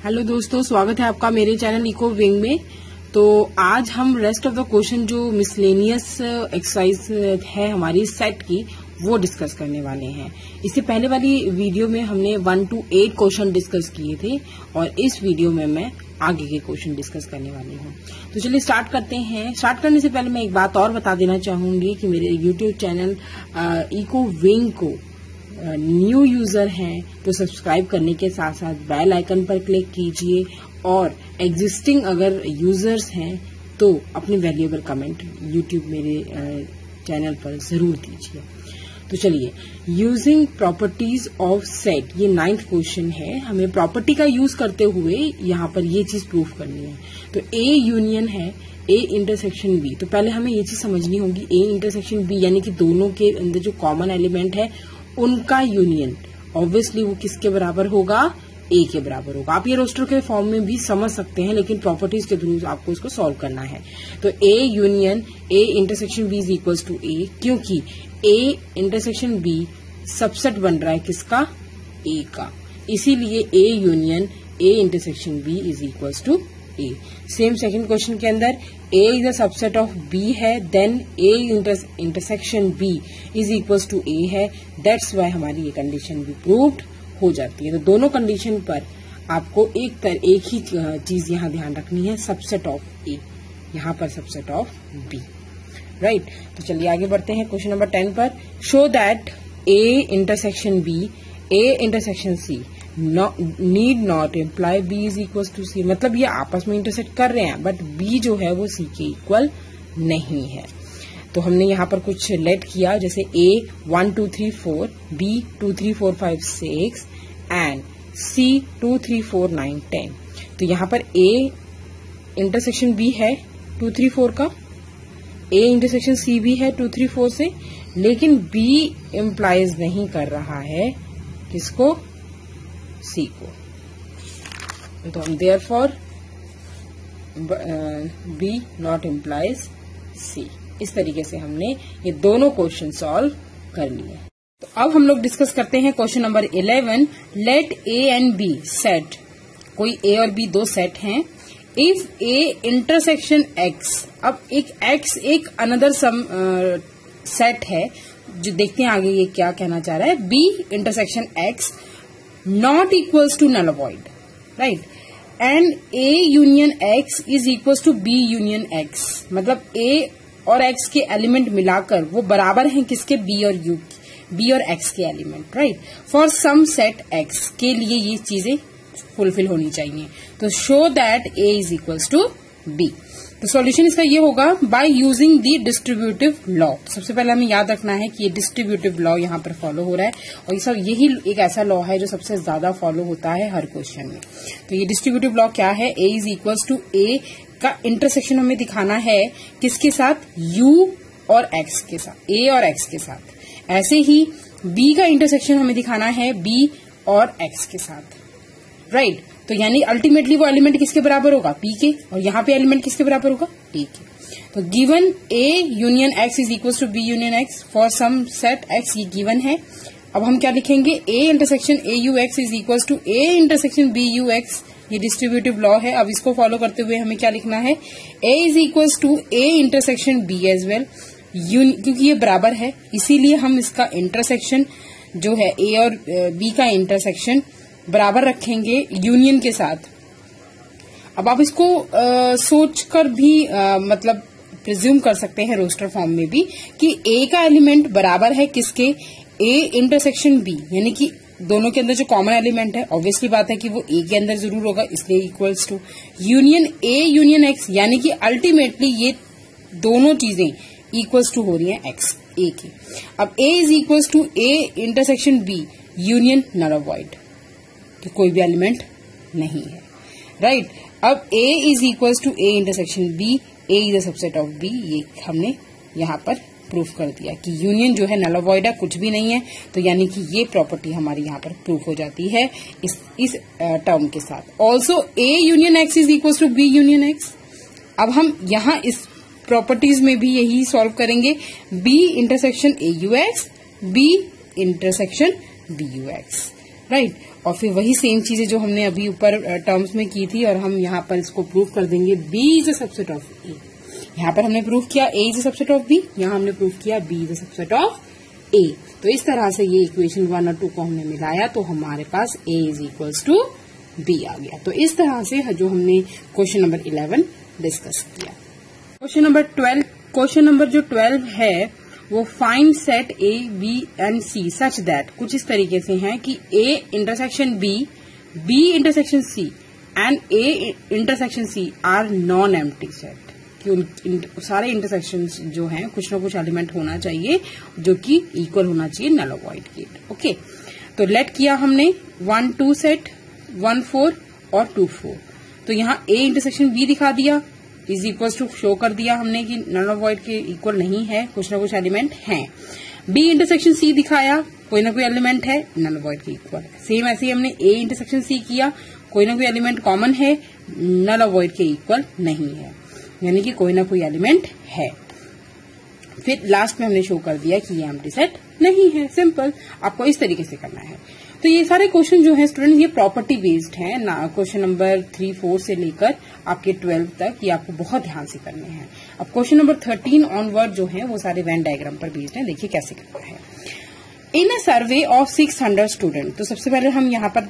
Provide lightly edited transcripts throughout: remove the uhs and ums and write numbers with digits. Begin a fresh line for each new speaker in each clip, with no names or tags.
Hello दोस्तों, स्वागत है आपका मेरे चैनल इको विंग में। तो आज हम रेस्ट ऑफ द क्वेश्चन जो मिसलेनियस एक्सरसाइज है हमारी सेट की वो डिस्कस करने वाले हैं। इससे पहले वाली वीडियो में हमने 1 to 8 क्वेश्चन डिस्कस किए थे और इस वीडियो में मैं आगे के क्वेश्चन डिस्कस करने वाली हूँ। तो चलिए स्टार्ट करते हैं। स्टार्ट करने से पहले मैं एक बात और बता देना चाहूंगी कि मेरे यूट्यूब चैनल इको विंग को न्यू यूजर हैं तो सब्सक्राइब करने के साथ साथ बेल आइकन पर क्लिक कीजिए और एग्जिस्टिंग अगर यूजर्स हैं तो अपने वैल्यूएबल कमेंट यूट्यूब मेरे चैनल पर जरूर दीजिए। तो चलिए, यूजिंग प्रॉपर्टीज ऑफ सेट, ये 9th क्वेश्चन है। हमें प्रॉपर्टी का यूज करते हुए यहाँ पर ये चीज प्रूफ करनी है। तो ए यूनियन है ए इंटरसेक्शन बी। तो पहले हमें ये चीज समझनी होगी, ए इंटरसेक्शन बी यानी कि दोनों के अंदर जो कॉमन एलिमेंट है उनका यूनियन ऑब्वियसली वो किसके बराबर होगा, ए के बराबर होगा। आप ये रोस्टर के फॉर्म में भी समझ सकते हैं, लेकिन प्रॉपर्टीज के थ्रू आपको इसको सॉल्व करना है। तो A union A intersection B is equals to A, क्योंकि ए इंटरसेक्शन बी सबसेट बन रहा है किसका, ए का। इसीलिए A union A intersection B is equals to A. Same second question के अंदर A is a subset of B है, then A intersection B is equals to A है। दैट्स वाई हमारी ये कंडीशन भी प्रूव्ड हो जाती है। तो दोनों कंडीशन पर आपको एक ही चीज यहाँ ध्यान रखनी है, सबसेट ऑफ ए, यहाँ पर सबसेट ऑफ बी, राइट। तो चलिए आगे बढ़ते हैं क्वेश्चन नंबर 10 पर। Show that A intersection B A intersection C need not imply B is equal to C. मतलब ये आपस में इंटरसेक्ट कर रहे हैं बट बी जो है वो सी के इक्वल नहीं है। तो हमने यहाँ पर कुछ लेट किया, जैसे ए 1 2 3 4, बी 2 3 4 5 6 एंड सी 2 3 4 9 10। तो यहाँ पर ए इंटरसेक्शन बी है 2 3 4 का, ए इंटरसेक्शन सी भी है 2 3 4 से, लेकिन बी इम्प्लाइज नहीं कर रहा है किसको, सी को। तो हम देयरफॉर बी नॉट इम्प्लाइज सी। इस तरीके से हमने ये दोनों क्वेश्चन सॉल्व कर लिए। तो अब हम लोग डिस्कस करते हैं question number 11। Let A and B set, कोई ए और बी दो सेट हैं। इफ ए इंटरसेक्शन एक्स, अब एक एक्स एक अनदर सम सेट है, जो देखते हैं आगे ये क्या कहना चाह रहा है। B intersection X not equals to null void, right? And A union X is equals to B union X। मतलब A और X के एलिमेंट मिलाकर वो बराबर हैं किसके, B और X के element, right. For some set X के लिए ये चीजें फुलफिल होनी चाहिए। तो show that A is equals to B। तो सॉल्यूशन इसका ये होगा by using the distributive law. सबसे पहले हमें याद रखना है कि ये डिस्ट्रीब्यूटिव लॉ यहाँ पर फॉलो हो रहा है और ये सब यही एक ऐसा लॉ है जो सबसे ज्यादा फॉलो होता है हर क्वेश्चन में। तो ये डिस्ट्रीब्यूटिव लॉ क्या है, ए इज इक्वल्स टू ए का इंटरसेक्शन हमें दिखाना है किसके साथ, यू और एक्स के साथ, ए और एक्स के साथ। ऐसे ही बी का इंटरसेक्शन हमें दिखाना है बी और एक्स के साथ, राइट। तो यानी अल्टीमेटली वो एलिमेंट किसके बराबर होगा, पी के, और यहाँ पे एलिमेंट किसके बराबर होगा, ए के। तो given A union X is equal to B union X for some set X, ये गिवन है। अब हम क्या लिखेंगे, A intersection A U X is equal to A intersection B U X. ये डिस्ट्रीब्यूटिव लॉ है। अब इसको फॉलो करते हुए हमें क्या लिखना है, A is equal to A intersection B as well, क्योंकि ये बराबर है इसीलिए हम इसका इंटरसेक्शन जो है ए और बी का इंटरसेक्शन बराबर रखेंगे यूनियन के साथ। अब आप इसको सोचकर भी मतलब प्रिज्यूम कर सकते हैं रोस्टर फॉर्म में भी कि ए का एलिमेंट बराबर है किसके, ए इंटरसेक्शन बी, यानी कि दोनों के अंदर जो कॉमन एलिमेंट है ऑब्वियसली बात है कि वो ए के अंदर जरूर होगा, इसलिए equals to union A union X, यानी कि अल्टीमेटली ये दोनों चीजें इक्वल्स टू हो रही हैं एक्स ए की। अब A is equals to A intersection B union null void, कि कोई भी एलिमेंट नहीं है, राइट। अब A is equals to A intersection B, A is a subset of B। ये हमने यहाँ पर प्रूफ कर दिया कि यूनियन जो है नल वॉइड है, कुछ भी नहीं है। तो यानी कि ये प्रॉपर्टी हमारी यहाँ पर प्रूफ हो जाती है इस टर्म के साथ। Also A union X is equals to B union X। अब हम यहाँ इस प्रॉपर्टीज में भी यही सॉल्व करेंगे, B intersection A U X, B intersection B U X, right. और फिर वही सेम चीजें जो हमने अभी ऊपर टर्म्स में की थी, और हम यहाँ पर इसको प्रूव कर देंगे B is a subset of A। यहाँ पर हमने प्रूव किया A is a subset of B, यहाँ हमने प्रूव किया B is a subset of A। तो इस तरह से ये इक्वेशन 1 और 2 को हमने मिलाया तो हमारे पास A is equals to B आ गया। तो इस तरह से जो हमने क्वेश्चन नंबर 11 डिस्कस किया। क्वेश्चन नंबर जो 12 है वो find set A, B and C such that, कुछ इस तरीके से है कि A intersection B, B intersection C and A intersection C are non empty set. कि सारे इंटरसेक्शंस जो हैं कुछ ना कुछ एलिमेंट होना चाहिए जो कि इक्वल होना चाहिए नल अवॉइड के। ओके, तो लेट किया हमने 1 2 सेट, 1 4 और 2 4। तो यहाँ A इंटरसेक्शन B दिखा दिया, इज इक्वल टू शो कर दिया हमने कि नल अवॉइड के इक्वल नहीं है, कुछ ना कुछ एलिमेंट हैं। B इंटरसेक्शन C दिखाया, कोई ना कोई एलिमेंट है, नल अवॉइड के इक्वल है। सेम ऐसे ही हमने A इंटरसेक्शन C किया, कोई ना कोई एलिमेंट कॉमन है, नल अवॉइड के इक्वल नहीं है, यानी कि कोई ना कोई एलिमेंट है। फिर लास्ट में हमने शो कर दिया कि ये एम्प्टी सेट नहीं है। सिंपल, आपको इस तरीके से करना है। तो ये सारे क्वेश्चन जो है स्टूडेंट ये प्रॉपर्टी बेस्ड हैं ना, क्वेश्चन नंबर 3 4 से लेकर आपके 12 तक ये आपको बहुत ध्यान से करने हैं। अब क्वेश्चन नंबर 13 ऑनवर्ड जो है वो सारे वेन डायग्राम पर बेस्ड हैं। देखिए कैसे करना है। In a survey of 600 student, तो सबसे पहले हम यहाँ पर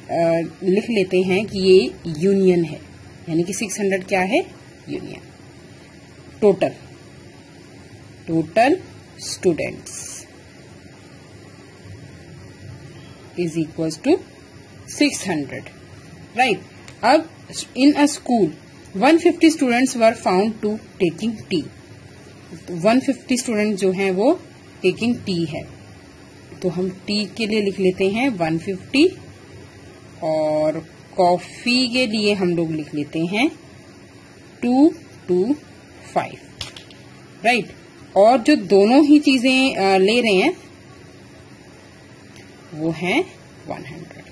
लिख लेते हैं कि ये यूनियन है, यानी कि 600 क्या है, union. Total students is equals to 600, right. अब in a school 150 students were found to taking tea. 150 student जो हैं वो टेकिंग टी है, तो हम टी के लिए लिख लेते हैं 150 और कॉफी के लिए हम लोग लिख लेते हैं 225, राइट। और जो दोनों ही चीजें ले रहे हैं वो है 100,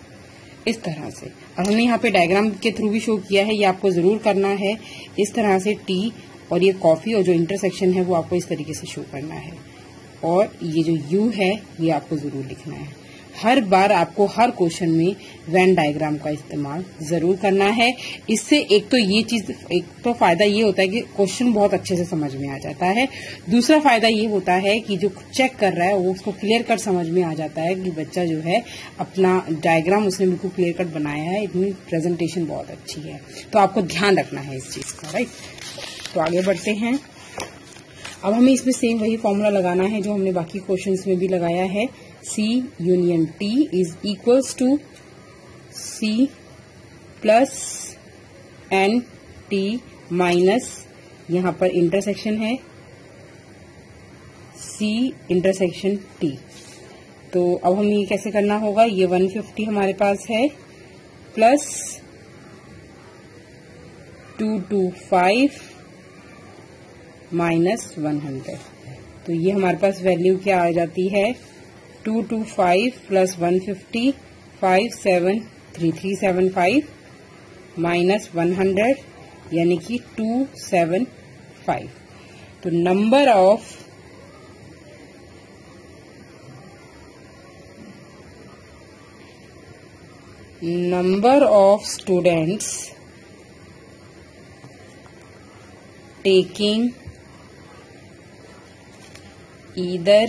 इस तरह से। और हमने यहाँ पे डायग्राम के थ्रू भी शो किया है, ये आपको जरूर करना है। इस तरह से टी और ये कॉफी और जो इंटरसेक्शन है वो आपको इस तरीके से शो करना है, और ये जो यू है ये आपको जरूर लिखना है। हर बार आपको हर क्वेश्चन में वेन डायग्राम का इस्तेमाल जरूर करना है। इससे एक तो फायदा ये होता है कि क्वेश्चन बहुत अच्छे से समझ में आ जाता है। दूसरा फायदा ये होता है कि जो चेक कर रहा है वो उसको क्लियर कट समझ में आ जाता है कि बच्चा जो है अपना डायग्राम उसने बिल्कुल क्लियर कट बनाया है, इतनी प्रेजेंटेशन बहुत अच्छी है। तो आपको ध्यान रखना है इस चीज का, राइट। तो आगे बढ़ते हैं। अब हमें इसमें सेम वही फॉर्मूला लगाना है जो हमने बाकी क्वेश्चंस में भी लगाया है। C union T is equals to C plus N T minus, यहाँ पर इंटरसेक्शन है C इंटरसेक्शन T। तो अब हमें ये कैसे करना होगा, ये 150 हमारे पास है प्लस 225 माइनस 100, तो ये हमारे पास वैल्यू क्या आ जाती है, 225 प्लस 150 57375 माइनस 100 यानी कि 275। तो number of students taking either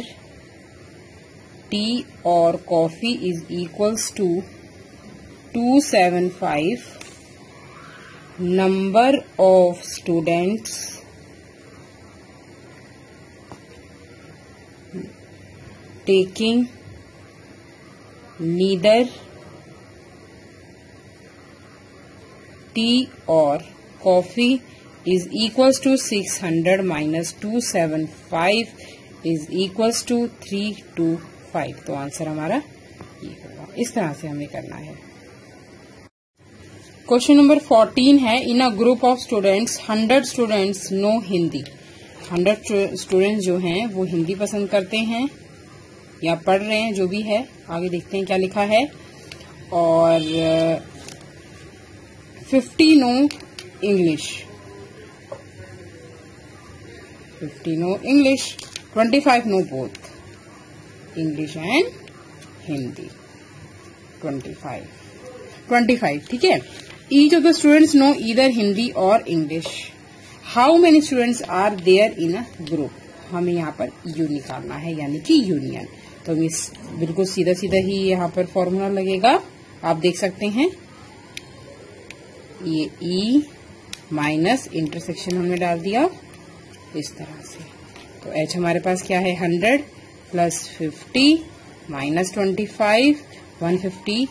tea or coffee is equals to 275. Number of students taking neither tea or coffee is equals to 600 minus 275 is equals to 325। तो आंसर हमारा ये होगा। इस तरह से हमें करना है। क्वेश्चन नंबर 14 है, in a group of students 100 students know Hindi. 100 students जो हैं वो हिंदी पसंद करते हैं या पढ़ रहे हैं, जो भी है। आगे देखते हैं क्या लिखा है। और 50 know English, 50 know English, 25 know both English and Hindi. 25, ठीक है। Each of the students know either Hindi और English. How many students are there in a group. हमें यहाँ पर यू निकालना है, यानी कि यूनियन। तो बिल्कुल सीधा सीधा ही यहाँ पर फॉर्मूला लगेगा, आप देख सकते हैं। ये ई माइनस इंटरसेक्शन हमने डाल दिया इस तरह से। तो एच हमारे पास क्या है, 100 plus 50 minus 25, 150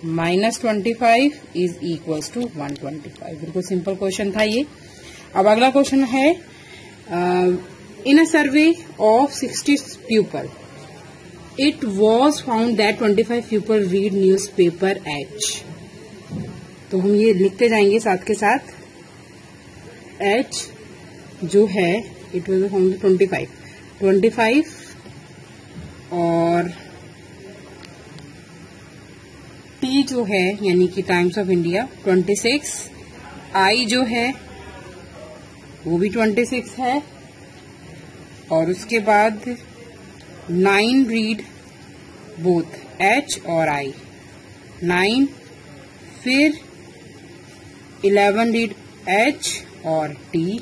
minus 25 is equals to 125। बिल्कुल सिंपल क्वेश्चन था ये। अब अगला क्वेश्चन है, in a survey of 60 people it was found that 25 people read newspaper H. तो हम ये लिखते जाएंगे साथ के साथ। एच जो है इट वॉज फाउंड 25 और टी जो है यानी कि टाइम्स ऑफ इंडिया 26, आई जो है वो भी 26 है, और उसके बाद 9 रीड बोथ एच और आई 9, फिर 11 रीड एच और टी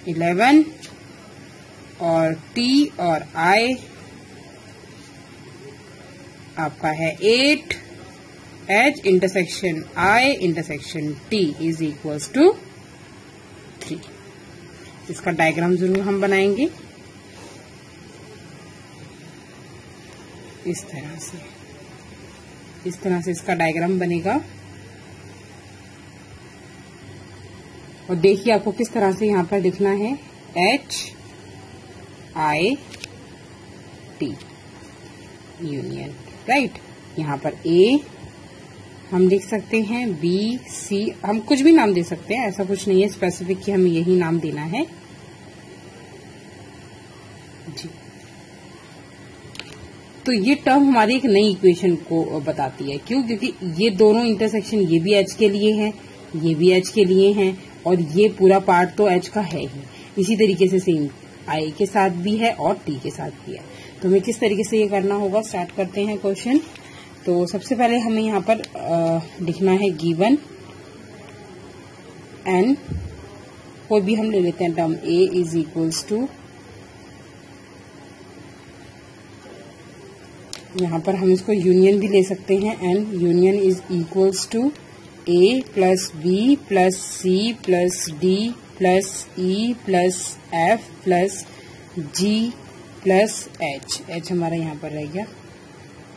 11, और टी और आई आपका है 8, H intersection I intersection T is equals to 3। इसका डायग्राम जरूर हम बनाएंगे इस तरह से इसका डायग्राम बनेगा। और देखिए आपको किस तरह से यहाँ पर लिखना है, H I T union, right. यहाँ पर ए हम लिख सकते हैं, बी सी, हम कुछ भी नाम दे सकते हैं, ऐसा कुछ नहीं है स्पेसिफिक कि हमें यही नाम देना है जी। तो ये टर्म हमारी एक नई इक्वेशन को बताती है। क्यों? क्योंकि ये दोनों इंटरसेक्शन, ये भी एच के लिए है, ये भी एच के लिए है, और ये पूरा पार्ट तो एच का है ही। इसी तरीके से सेम आई के साथ भी है और टी के साथ भी है। तो हमें किस तरीके से ये करना होगा, स्टार्ट करते हैं क्वेश्चन। तो सबसे पहले हमें यहाँ पर लिखना है गिवन एन, कोई भी हम ले लेते हैं term, A is equals to, यहाँ पर हम इसको यूनियन भी ले सकते हैं, N union is equals to A plus B plus C plus D plus E plus F plus G plus H. H हमारा यहाँ पर रह गया,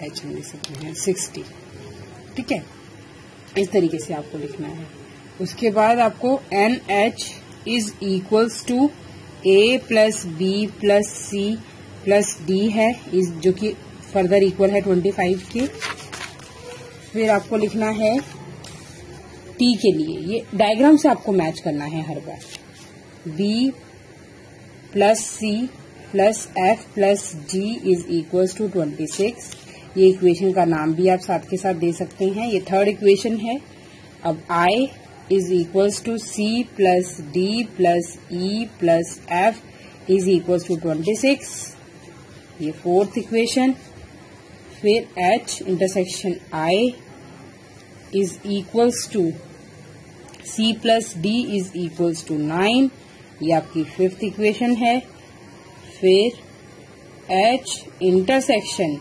एच हम ले सकते हैं 60, ठीक है। इस तरीके से आपको लिखना है। उसके बाद आपको N H is equals to A plus B plus C plus D है, जो कि फर्दर इक्वल है 25 के। फिर आपको लिखना है टी के लिए, ये डायग्राम से आपको मैच करना है हर बार, B plus C plus F plus G is equals to 26। ये इक्वेशन का नाम भी आप साथ के साथ दे सकते हैं, ये थर्ड इक्वेशन है। अब I is equals to C plus D plus E plus F is equals to 26, ये फोर्थ इक्वेशन। फिर H intersection I is equals to C plus D is equals to 9, ये आपकी फिफ्थ इक्वेशन है। फिर H intersection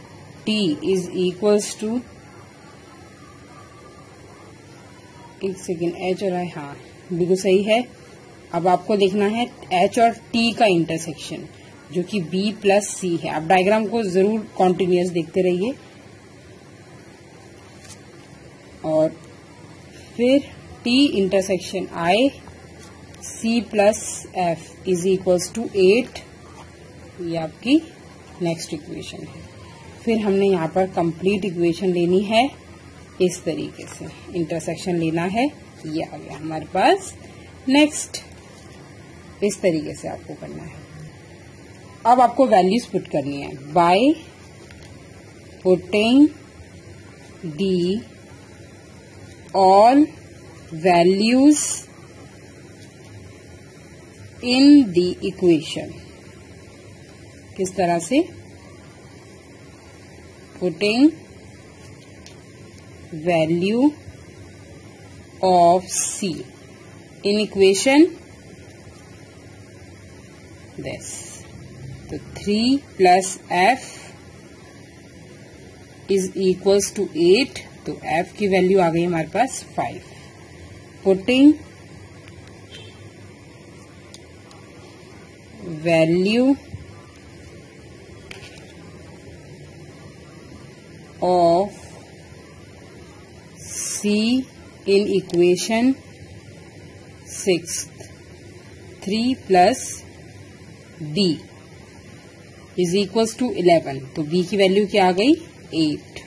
T is equals to, एक second, H और I, हाँ बिल्कुल सही है। अब आपको देखना है एच और टी का इंटरसेक्शन, जो कि बी प्लस सी है। आप डायग्राम को जरूर कॉन्टिन्यूअस देखते रहिए। और फिर T intersection I C plus F is equals to 8, ये आपकी नेक्स्ट इक्वेशन है। फिर हमने यहाँ पर कंप्लीट इक्वेशन लेनी है इस तरीके से, इंटरसेक्शन लेना है, ये आ गया हमारे पास। नेक्स्ट इस तरीके से आपको करना है। अब आपको वैल्यूज पुट करनी है by putting the all values in the equation. किस तरह से? Putting value of C in equation this. तो 3 plus F is equals to 8. तो F की वैल्यू आ गई हमारे पास 5. Putting value of C in equation 6th. 3 plus D is equals to 11. तो B की वैल्यू क्या आ गई 8.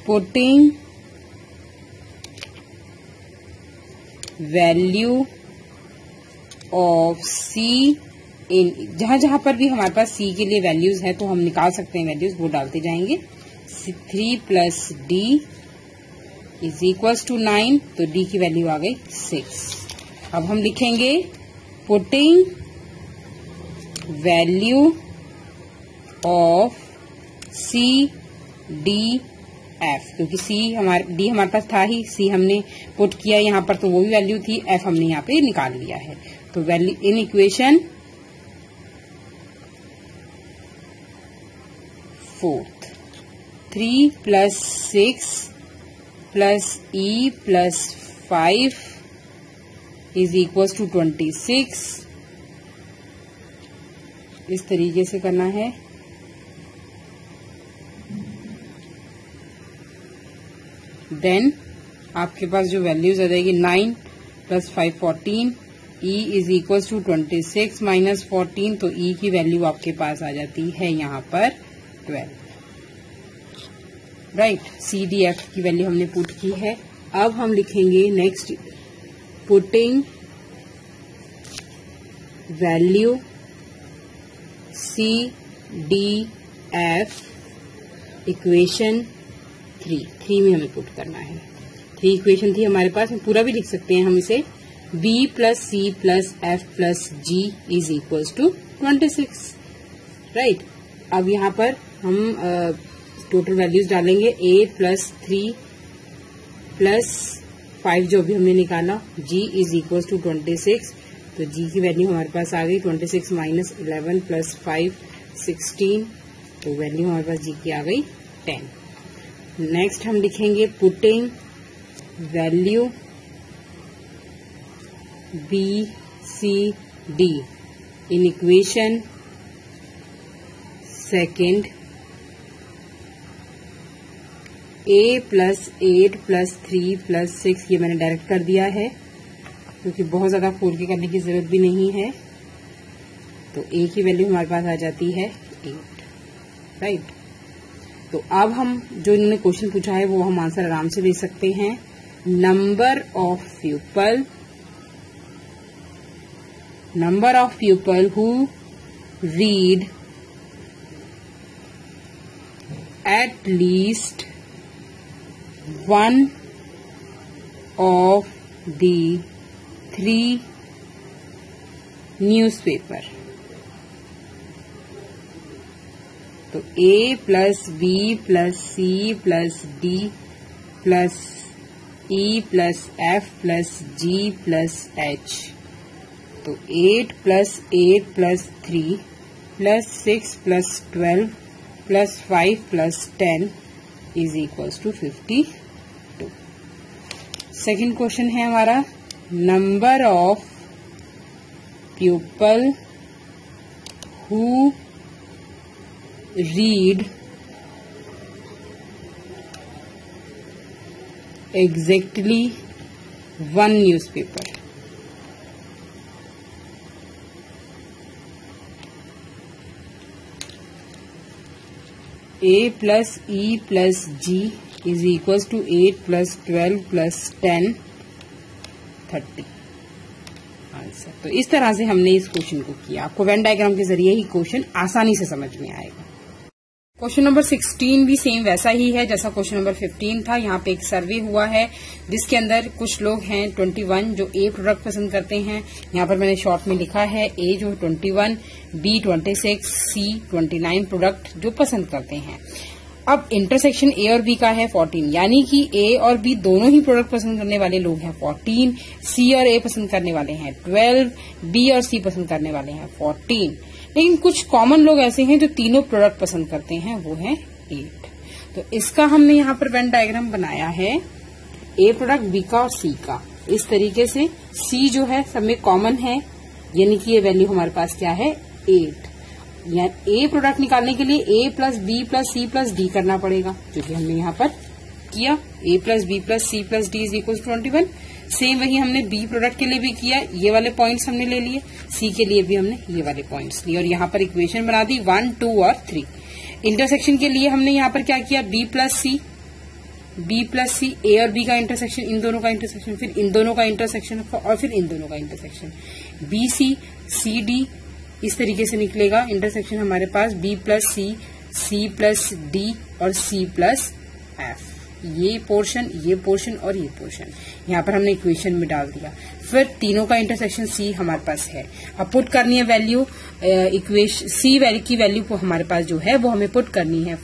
पुटिंग वैल्यू ऑफ C इन जहां पर भी हमारे पास C के लिए वैल्यूज है तो हम निकाल सकते हैं वैल्यूज, वो डालते जाएंगे. 3 plus D is equals to 9. तो D की वैल्यू आ गई 6. अब हम लिखेंगे putting value of C D F, क्योंकि D हमारे पास था ही, C हमने पुट किया यहाँ पर तो वो भी वैल्यू थी, F हमने यहाँ पे निकाल लिया है. तो value in equation 4th. 3 plus 6 plus E plus 5 is equals to 26. इस तरीके से करना है. देन आपके पास जो वैल्यूज आ जाएगी 9 plus 5 14. E is equals to 26 minus 14. तो E की वैल्यू आपके पास आ जाती है यहाँ पर 12. राइट. C D F की वैल्यू हमने पुट की है. अब हम लिखेंगे next putting value C D F equation 3 में हमें पुट करना है. 3 इक्वेशन थी हमारे पास, हम पूरा भी लिख सकते हैं हम इसे. B plus C plus F plus G is equals to 26. Right. अब यहाँ पर हम टोटल वैल्यूज डालेंगे. A plus 3 plus 5 जो भी हमने निकाला, G is equals to 26. तो G की वैल्यू हमारे पास आ गई 26 minus 11 plus 5 16. तो वैल्यू हमारे पास G की आ गई 10. नेक्स्ट हम लिखेंगे putting value B C D in equation second. A plus 8 plus 3 plus 6 ये मैंने डायरेक्ट कर दिया है क्योंकि बहुत ज्यादा खोल के करने की जरूरत भी नहीं है. तो A की वैल्यू हमारे पास आ जाती है 8. राइट. तो अब हम जो इन्होंने क्वेश्चन पूछा है वो हम आंसर आराम से दे सकते हैं. Number of people who read at least one of the 3 newspaper. तो A plus B plus C plus D plus E plus F plus G plus H. तो 8 plus 8 plus 3 plus 6 plus 12 plus 5 plus 10 is equals to 52. Second question है हमारा number of people who read exactly 1 newspaper. A plus E plus G is equals to 8 plus 12 plus 10 30 answer. तो इस तरह से हमने इस question को किया. आपको वेन डायग्राम के जरिए ही क्वेश्चन आसानी से समझ में आएगा. क्वेश्चन नंबर 16 भी सेम वैसा ही है जैसा क्वेश्चन नंबर 15 था. यहाँ पे एक सर्वे हुआ है जिसके अंदर कुछ लोग हैं 21 जो A प्रोडक्ट पसंद करते हैं. यहाँ पर मैंने शॉर्ट में लिखा है A जो 21, B 26, C 29 प्रोडक्ट जो पसंद करते हैं. अब इंटरसेक्शन ए और बी का है 14, यानी कि ए और बी दोनों ही प्रोडक्ट पसंद करने वाले लोग हैं 14, सी और ए पसंद करने वाले हैं 12, बी और सी पसंद करने वाले हैं 14। लेकिन कुछ कॉमन लोग ऐसे हैं जो तीनों प्रोडक्ट पसंद करते हैं, वो है 8। तो इसका हमने यहाँ पर वेन डायग्राम बनाया है ए प्रोडक्ट बी का और सी का। इस तरीके से सी जो है सब में कॉमन है, यानी कि ये वैल्यू हमारे पास क्या है 8। या ए प्रोडक्ट निकालने के लिए A plus B plus C plus D करना पड़ेगा, जो कि हमने यहाँ पर किया। A plus B plus C plus D is equal 21। Same वही हमने बी प्रोडक्ट के लिए भी किया, ये वाले पॉइंट्स हमने ले लिए, सी के लिए भी हमने ये वाले पॉइंट्स लिए और यहाँ पर इक्वेशन बना दी 1, 2 और 3। इंटरसेक्शन के लिए हमने यहाँ पर क्या किया, बी प्लस सी, ए और बी का इंटरसेक्शन, इन दोनों का इंटरसेक्शन, फिर इन दोनों का इंटरसेक्शन और फिर इन दोनों का इंटरसेक्शन, बी सी डी। इस तरीके से निकलेगा इंटरसेक्शन हमारे पास B plus C plus D और सी प्लस एफ। ये पोर्शन और ये पोर्शन यहाँ पर हमने इक्वेशन में डाल दिया। फिर तीनों का इंटरसेक्शन सी हमारे पास है। अब पुट करनी है वैल्यू, इक्वेशन सी वैल्यू की वैल्यू को हमारे पास जो है वो हमें पुट करनी है।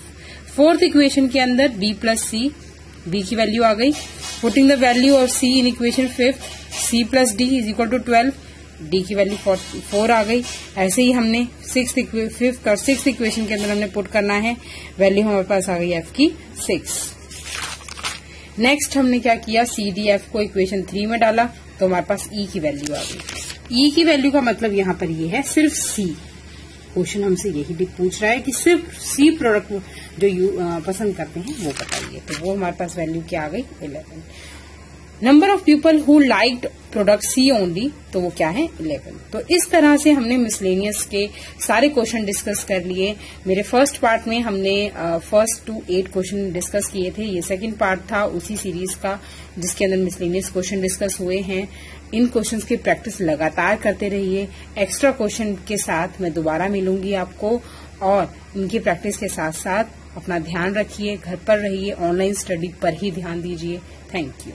फोर्थ इक्वेशन के अंदर बी प्लस सी, बी की वैल्यू आ गई, putting the value of C in equation fifth, C plus D is equal to 12, D की वैल्यू 4 आ गई। ऐसे ही हमने फिफ्थ और सिक्स्थ इक्वेशन के अंदर हमने पुट करना है, वैल्यू हमारे पास आ गई एफ की 6। नेक्स्ट हमने क्या किया, सी डी एफ को इक्वेशन 3 में डाला तो हमारे पास ई की वैल्यू आ गई। ई की वैल्यू का मतलब यहाँ पर ये है सिर्फ सी। क्वेश्चन हमसे यही भी पूछ रहा है कि सिर्फ सी प्रोडक्ट जो पसंद करते हैं वो बताइए, तो वो हमारे पास वैल्यू क्या आ गई 11। Number of people who liked product C only, तो वो क्या है 11। तो इस तरह से हमने मिसलेनियस के सारे क्वेश्चन डिस्कस कर लिए। मेरे फर्स्ट पार्ट में हमने फर्स्ट टू 8 क्वेश्चन डिस्कस किए थे, ये सेकंड पार्ट था उसी सीरीज का जिसके अंदर मिसलेनियस क्वेश्चन डिस्कस हुए हैं। इन क्वेश्चंस की प्रैक्टिस लगातार करते रहिए। एक्स्ट्रा क्वेश्चन के साथ मैं दोबारा मिलूंगी आपको, और इनकी प्रैक्टिस के साथ साथ अपना ध्यान रखिए, घर पर रहिए, ऑनलाइन स्टडी पर ही ध्यान दीजिए। Thank you.